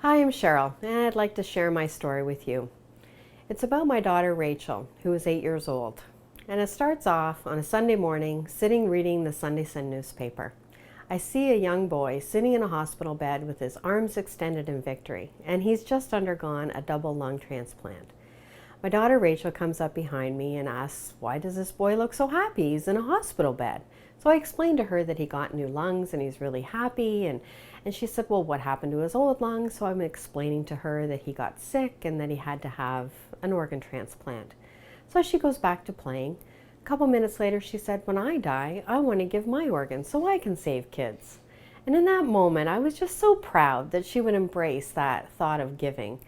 Hi, I'm Cheryl, and I'd like to share my story with you. It's about my daughter Rachel, who is 8 years old. And it starts off on a Sunday morning, sitting reading the Sunday Sun newspaper. I see a young boy sitting in a hospital bed with his arms extended in victory, and he's just undergone a double lung transplant. My daughter Rachel comes up behind me and asks, why does this boy look so happy? He's in a hospital bed. So I explained to her that he got new lungs and he's really happy. And she said, well, what happened to his old lungs? So I'm explaining to her that he got sick and that he had to have an organ transplant. So she goes back to playing. A couple minutes later, she said, when I die, I want to give my organs so I can save kids. And in that moment, I was just so proud that she would embrace that thought of giving.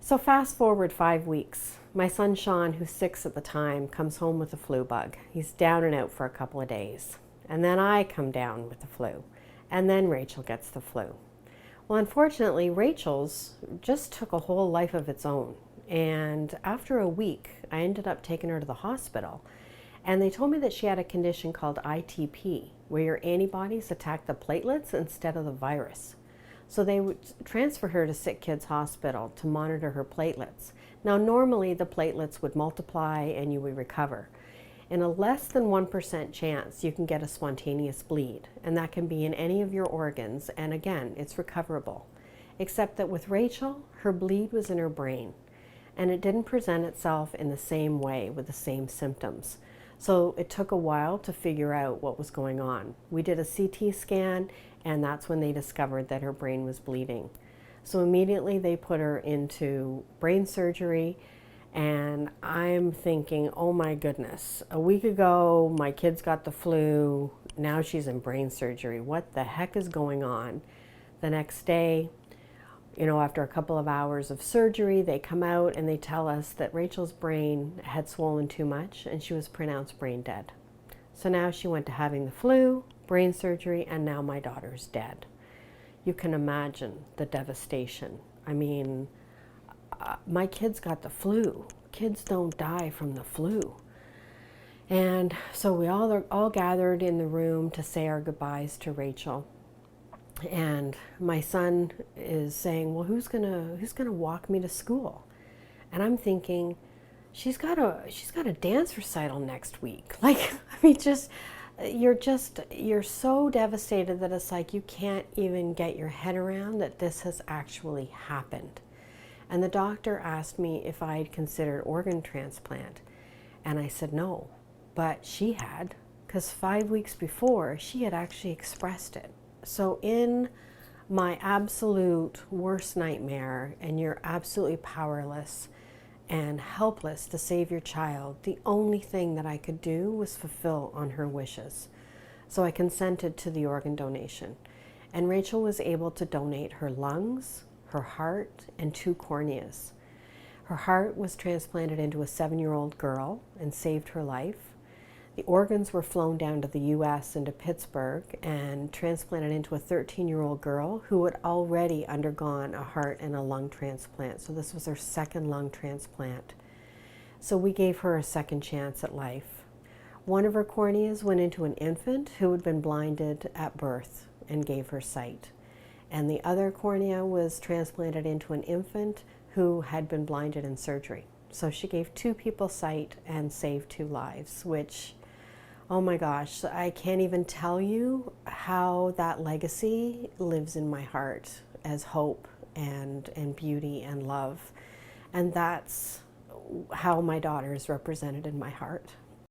So fast forward 5 weeks. My son Sean, who's 6 at the time, comes home with a flu bug. He's down and out for a couple of days. And then I come down with the flu. And then Rachel gets the flu. Well, unfortunately, Rachel's just took a whole life of its own. And after a week, I ended up taking her to the hospital. And they told me that she had a condition called ITP, where your antibodies attack the platelets instead of the virus. So they would transfer her to Sick Kids Hospital to monitor her platelets. Now, normally the platelets would multiply and you would recover. In a less than 1% chance, you can get a spontaneous bleed, and that can be in any of your organs, and again, it's recoverable. Except that with Rachel, her bleed was in her brain, and it didn't present itself in the same way with the same symptoms. So it took a while to figure out what was going on. We did a CT scan, and that's when they discovered that her brain was bleeding. So immediately they put her into brain surgery, and I'm thinking, oh my goodness, a week ago my kid's got the flu, now she's in brain surgery. What the heck is going on? The next day, after a couple of hours of surgery, they come out and they tell us that Rachel's brain had swollen too much and she was pronounced brain dead. So now she went to having the flu, brain surgery, and now my daughter's dead. You can imagine the devastation. I mean, my kids got the flu. Kids don't die from the flu. And so we all gathered in the room to say our goodbyes to Rachel. And my son is saying, well, who's gonna walk me to school? And I'm thinking, she's got a dance recital next week. Like, I mean, you're so devastated that it's like you can't even get your head around that this has actually happened. And the doctor asked me if I'd considered organ transplant. And I said no, but she had, because 5 weeks before, she had actually expressed it. So in my absolute worst nightmare, and you're absolutely powerless and helpless to save your child, the only thing that I could do was fulfill on her wishes. So I consented to the organ donation. And Rachel was able to donate her lungs, her heart, and 2 corneas. Her heart was transplanted into a 7-year-old girl and saved her life. The organs were flown down to the US into Pittsburgh and transplanted into a 13-year-old girl who had already undergone a heart and a lung transplant. So this was her 2nd lung transplant. So we gave her a second chance at life. One of her corneas went into an infant who had been blinded at birth and gave her sight. And the other cornea was transplanted into an infant who had been blinded in surgery. So she gave 2 people sight and saved 2 lives, which, oh my gosh, I can't even tell you how that legacy lives in my heart as hope and beauty and love. And that's how my daughter is represented in my heart.